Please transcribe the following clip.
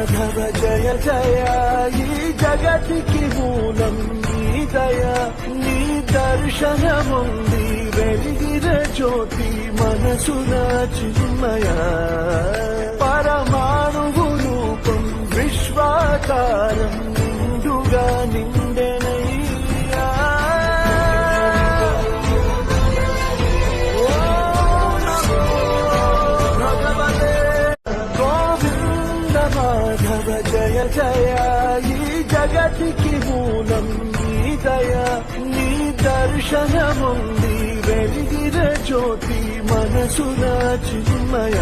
మాధవ జయ జయ ఈ జగతికి మూలం నీ దయ నీ దర్శనముంది వెలిగిన జ్యోతి మనసున చిన్మయ పరమాణువు రూపం విశ్వాకారం నిండుగా నిండెనయ్యా మాధవ జయ జయ ఈ జగతికి మూలం నీ దయ నీ దర్శనముంది వెలిగిన జ్యోతి మనసున చిన్మయ